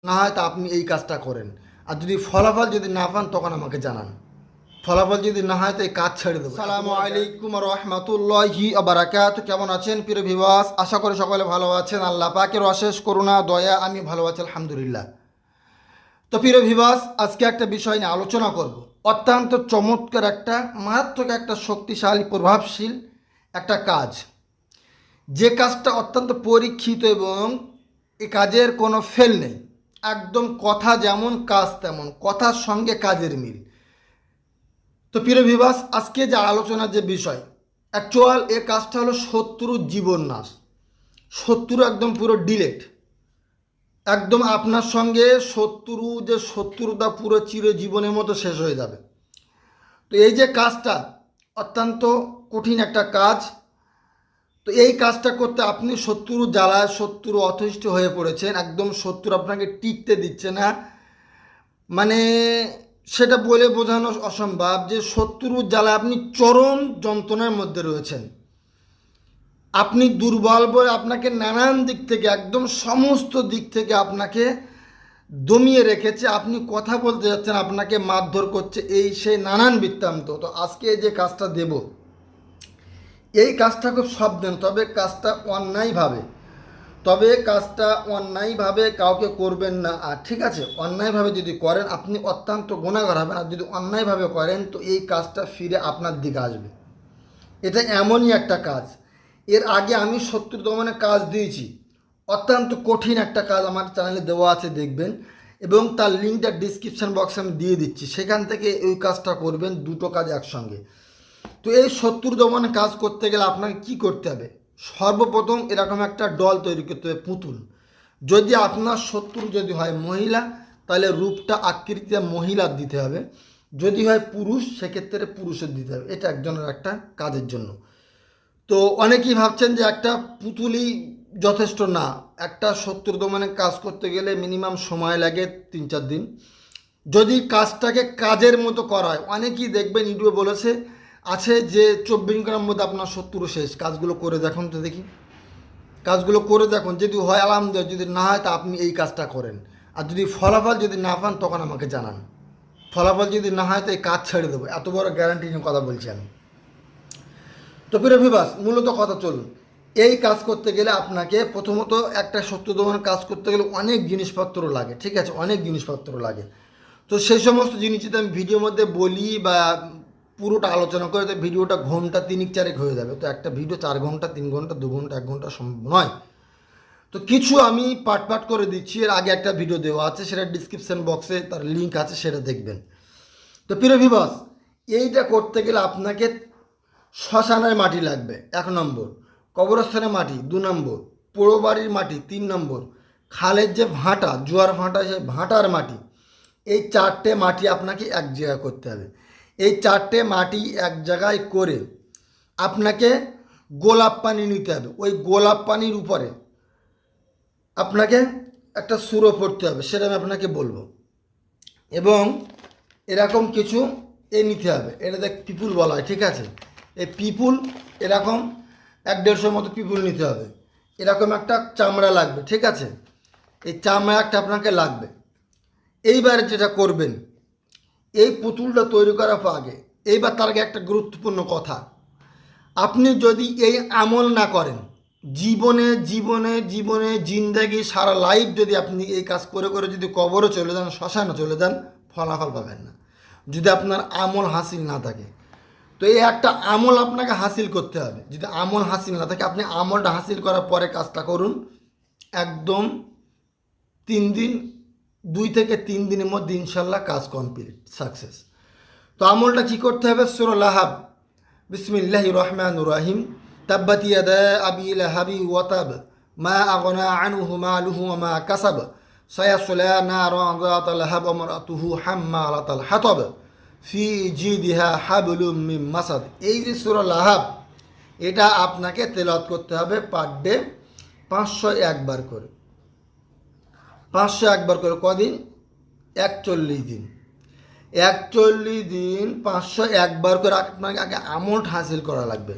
না হয় তা আপনি এই কাজটা করেন। আর যদি ফলাফল যদি না পান তখন আমাকে জানান। ফলাফল যদি না হয় তো এই কাজ ছেড়ে দেবো। আসসালামু আলাইকুম রহমতুল্লাহি বারাকাতুহু। কেমন আছেন প্রিয় ভিউয়ার্স? আশা করি সকলে ভালো আছেন। আল্লাহ পাকের অশেষ করুণা দয়া, আমি ভালো আছি আলহামদুলিল্লাহ। তো প্রিয় ভিউয়ার্স, আজকে একটা বিষয় নিয়ে আলোচনা করব। অত্যন্ত চমৎকার একটা মারাত্মক একটা শক্তিশালী প্রভাবশীল একটা কাজ, যে কাজটা অত্যন্ত পরীক্ষিত এবং এই কাজের কোনো ফেল নেই। একদম কথা যেমন কাজ তেমন, কথার সঙ্গে কাজের মিল। তো প্রিয় ভিউয়ার্স, আজকে যে আলোচনার যে বিষয়, অ্যাকচুয়াল এ কাজটা হলো শত্রুর জীবন নাশ। শত্রু একদম পুরো ডিলেট, একদম আপনার সঙ্গে শত্রুতা পুরো চিরজীবনের মতো শেষ হয়ে যাবে। তো এই যে কাজটা অত্যন্ত কঠিন একটা কাজ। তো এই কাজটা করতে আপনি শত্রু জ্বালায় শত্রু অতিষ্ঠ হয়ে পড়েছেন, একদম শত্রু আপনাকে টিকতে দিচ্ছে না। মানে সেটা বলে বোঝানো অসম্ভব যে শত্রুর জ্বালায় আপনি চরম যন্ত্রণার মধ্যে রয়েছেন। আপনি দুর্বল বলে আপনাকে নানান দিক থেকে, একদম সমস্ত দিক থেকে আপনাকে দমিয়ে রেখেছে। আপনি কথা বলতে যাচ্ছেন, আপনাকে মারধর করছে, এই সেই নানান বৃত্তান্ত। তো আজকে এই যে কাজটা দেব, এই কাজটা খুব সাবধান, তবে কাজটা অন্যায়ভাবে কাউকে করবেন না। আর ঠিক আছে, অন্যায়ভাবে যদি করেন আপনি অত্যন্ত গুনাহগার হবেন, আর যদি অন্যায়ভাবে করেন তো এই কাজটা ফিরে আপনার দিকে আসবে। এটা এমনই একটা কাজ, এর আগে আমি শত্রু দমনের কাজ দিয়েছি। অত্যন্ত কঠিন একটা কাজ আমার চ্যানেলে দেওয়া আছে, দেখবেন, এবং তার লিঙ্কটা ডিসক্রিপশান বক্সে আমি দিয়ে দিচ্ছি। সেখান থেকে ওই কাজটা করবেন, দুটো কাজ একসঙ্গে। তো এই শত্রু দমনের কাজ করতে গেলে আপনাকে কি করতে হবে? সর্বপ্রথম এরকম একটা দল তৈরি করতে হবে, পুতুল। যদি আপনার শত্রু যদি হয় মহিলা, তাহলে রূপটা আকৃতিতে মহিলার দিতে হবে। যদি হয় পুরুষ, সেক্ষেত্রে পুরুষের দিতে হবে। এটা একজনের একটা কাজের জন্য। তো অনেকেই ভাবছেন যে একটা পুতুলই যথেষ্ট না, একটা শত্রু দমনের কাজ করতে গেলে মিনিমাম সময় লাগে 3-4 দিন। যদি কাজটাকে কাজের মতো করা হয়, অনেকেই দেখবেন ইউটিউবে বলেছে আছে যে 24 ঘন্টার মধ্যে আপনার শত্রু শেষ। কাজগুলো করে দেখুন তো দেখি, কাজগুলো করে দেখুন। যদি হয় আলহামদুলিল্লাহ, যদি না হয় তা আপনি এই কাজটা করেন। আর যদি ফলাফল যদি না পান তখন আমাকে জানান। ফলাফল যদি না হয় তো এই কাজ ছেড়ে দেবো, এত বড় গ্যারান্টি নিয়ে কথা বলছি আমি। তো প্রিয় ভিউয়ার্স, মূলত কথা চলুন। এই কাজ করতে গেলে আপনাকে প্রথমত একটা শত্রু দমনের কাজ করতে গেলে অনেক জিনিসপত্র লাগে, ঠিক আছে, অনেক জিনিসপত্র লাগে। তো সেই সমস্ত জিনিস যদি আমি ভিডিওর মধ্যে বলি বা পুরোটা আলোচনা করে, তো ভিডিওটা ঘন্টা 3-4 হয়ে যাবে। তো একটা ভিডিও 4 ঘন্টা, 3 ঘন্টা, 2 ঘন্টা, 1 ঘন্টা সম্ভব নয়। তো কিছু আমি পাট করে দিচ্ছি। এর আগে একটা ভিডিও দেওয়া আছে, সেটা ডিসক্রিপশন বক্সে তার লিঙ্ক আছে, সেটা দেখবেন। তো প্রিয় ভিউয়ার্স, এইটা করতে গেলে আপনাকে শ্মশানের মাটি লাগবে 1 নম্বর, কবরস্থানের মাটি 2 নম্বর, পোড়ো বাড়ির মাটি 3 নম্বর, খালের যে ভাঁটা, জোয়ার ভাঁটা, সেই ভাঁটার মাটি। এই 4টে মাটি আপনাকে এক জায়গায় করতে হবে। এই 4টে মাটি এক জায়গায় করে আপনাকে গোলাপ পানি নিতে হবে। ওই গোলাপ পানির উপরে আপনাকে একটা সুরো পড়তে হবে, সেটা আমি আপনাকে বলবো। এবং এরকম কিছু নিতে হবে, এটা দেখ পিপুল বলা হয়, ঠিক আছে। এই পিপুল এরকম 1-150 মতো পিপুল নিতে হবে। এরকম একটা চামড়া লাগবে, ঠিক আছে। এই চামড়া একটা আপনাকে লাগবে। এইবারে যেটা করবেন, এই পুতুলটা তৈরি করার আগে, এইবার তার আগে একটা গুরুত্বপূর্ণ কথা। আপনি যদি এই আমল না করেন, জীবনে জীবনে জীবনে জিন্দেগি সারা লাইফ যদি আপনি এই কাজ করে করে যদি কবরে চলে যান, শ্মশানে চলে যান, ফলাফল পাবেন না, যদি আপনার আমল হাসিল না থাকে। তো এই একটা আমল আপনাকে হাসিল করতে হবে। যদি আমল হাসিল না থাকে, আপনি আমলটা হাসিল করার পরে কাজটা করুন। একদম 3 দিন, 2 থেকে 3 দিনের মধ্যে ইনশাল্লাহ কাজ কমপ্লিট, সাকসেস। তো আমলটা কি করতে হবে? সূরা লাহাব, বিসমিল্লাহির রহমানির রহিম। তাব্বাত ইয়াদা আবি লাহাবি ওয়া তাব, মা আগনা আনহু মালুহু ওয়া মা কাসাব, সায়াসলা নারান যাতা লাহাব ওয়া মারাতুহু হাম্মালাতাল হাতাব, ফি জিদিহা হাবলুম মিন মাসাদ। এই যে সূরা লাহাব, এটা আপনাকে তেলাওয়াত করতে হবে পার ডে 501 বার করে। 501 বার করে কদিন? 41 দিন। 41 দিন 501 বার করে আপনাকে আগে আমলটা হাসিল করা লাগবে।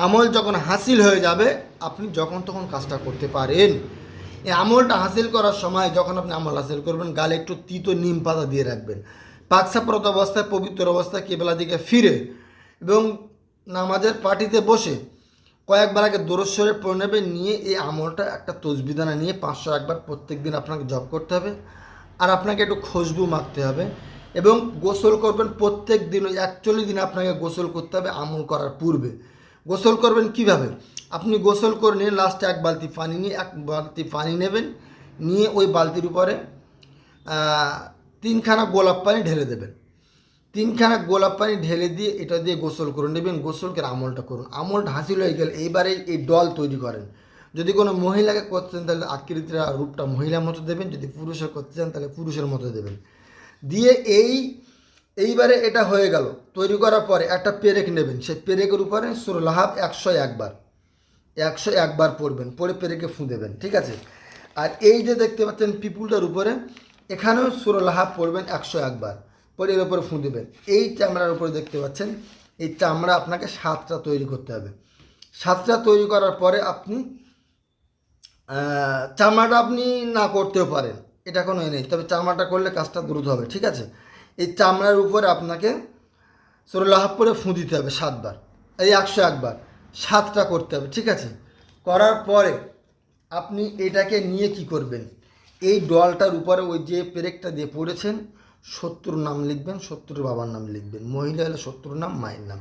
আমল যখন হাসিল হয়ে যাবে, আপনি যখন তখন কাজটা করতে পারেন। এই আমলটা হাসিল করার সময় যখন আপনি আমল হাসিল করবেন গালে একটু তিতো নিম পাতা দিয়ে রাখবেন, পাকসাপ্রত অবস্থায় পবিত্র অবস্থায় কেবলা দিকে ফিরে এবং নামাজের পার্টিতে বসে কয়েকবার আগে দরুদ শরীফ পড়ে নেবেন, নিয়ে এই আমলটা একটা তসবিদানা নিয়ে 500 একবার প্রত্যেক দিন আপনাকে জপ করতে হবে। আর আপনাকে একটু খুশবু মাখতে হবে এবং গোসল করবেন প্রত্যেক দিন। ওই 41 দিন আপনাকে গোসল করতে হবে আমল করার পূর্বে। গোসল করবেন কিভাবে? আপনি গোসল করে নিয়ে লাস্টে এক বালতি পানি নেবেন, নিয়ে ওই বালতির উপরে 3খানা গোলাপ পানি ঢেলে দেবেন। 3খানা গোলাপ পানি ঢেলে দিয়ে এটা দিয়ে গোসল করে নেবেন। গোসল করে আমলটা করুন। আমলটা হাসিল হয়ে গেলে এইবারে এই ডল তৈরি করেন। যদি কোনো মহিলাকে করতে চান তাহলে আকৃতিটা রূপটা মহিলার মতো দেবেন, যদি পুরুষের করতে চান তাহলে পুরুষের মতো দেবেন। দিয়ে এইবারে এটা হয়ে গেল। তৈরি করার পরে একটা পেরেক নেবেন, সেই পেরেকের উপরে সূরা লাহাব 101 বার পড়বেন, পড়ে পেরেকে ফুঁ দেবেন, ঠিক আছে। আর এই যে দেখতে পাচ্ছেন পিপুলটার উপরে, এখানেও সূরা লাহাব পড়বেন 101 বার, পরে এর উপরে ফুঁ দেবেন। এই চামড়ার উপরে দেখতে পাচ্ছেন, এই চামড়া আপনাকে 7টা তৈরি করতে হবে। 7টা তৈরি করার পরে আপনি চামড়াটা আপনি না করতেও পারেন, এটা কোনো নেই, তবে চামড়াটা করলে কাজটা দ্রুত হবে, ঠিক আছে। এই চামড়ার উপরে আপনাকে সূরা লাহাব পরে ফুঁ দিতে হবে 7 বার, এই 101 বার 7টা করতে হবে, ঠিক আছে। করার পরে আপনি এটাকে নিয়ে কি করবেন, এই ডলটার উপরে ওই যে পেরেকটা দিয়ে পড়েছেন 70 নাম লিখবেন, 70 বাবার নাম লিখবেন, মহিলা হলে 70 নাম, মায়ের নাম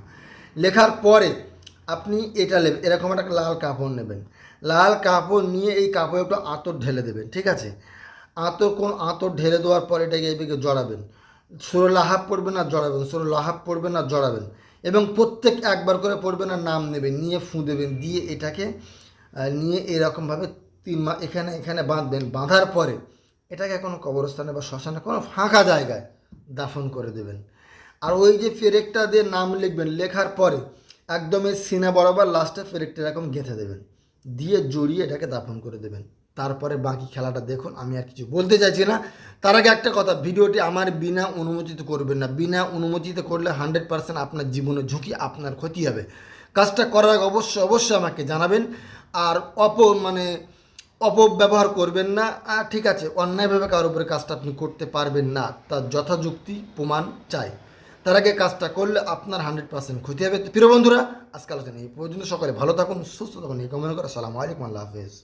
লেখার পরে আপনি এটা এরকম একটা লাল কাপড় নেবেন। লাল কাপড় নিয়ে এই কাপড়ে একটু আতর ঢেলে দেবেন, ঠিক আছে। আতর ঢেলে দেওয়ার পরে এটাকে এইদিকে জড়াবেন। সূরা লাহাব পড়বেন আর জড়াবেন, সূরা লাহাব পড়বেন আর জড়াবেন, এবং প্রত্যেক একবার করে পড়বেন আর নাম নেবেন, নিয়ে ফুঁ দেবেন, দিয়ে এটাকে নিয়ে এরকমভাবে 3 মাস এখানে বাঁধবেন। বাঁধার পরে এটাকে কোনো কবরস্থানে বা শ্মশানে কোনো ফাঁকা জায়গায় দাফন করে দেবেন। আর ওই যে পেরেকটা দিয়ে নাম লিখবেন, লেখার পরে একদম এই সিনা বরাবর লাস্টে পেরেকটা এরকম গেঁথে দেবেন, দিয়ে জড়িয়ে এটাকে দাফন করে দেবেন। তারপরে বাকি খেলাটা দেখুন, আমি আর কিছু বলতে চাইছি না। তার আগে একটা কথা, ভিডিওটি আমার বিনা অনুমতিতে করবেন না। বিনা অনুমতিতে করলে 100% আপনার জীবনে ঝুঁকি, আপনার ক্ষতি হবে। কাজটা করার আগে অবশ্যই আমাকে জানাবেন। আর অপব্যবহার করবেন না, ঠিক আছে। অন্যায়ভাবে কারোর উপরে কাজটা আপনি করতে পারবেন না, তার যথাযুক্তি প্রমাণ চাই। তার আগে কাজটা করলে আপনার 100% ক্ষতি হবে। প্রিয় বন্ধুরা, আজকে আলোচনা এই পর্যন্ত। সকলে ভালো থাকুন, সুস্থ থাকুন, এই কামনা করে আসসালামু আলাইকুম, আল্লাহ হাফেজ।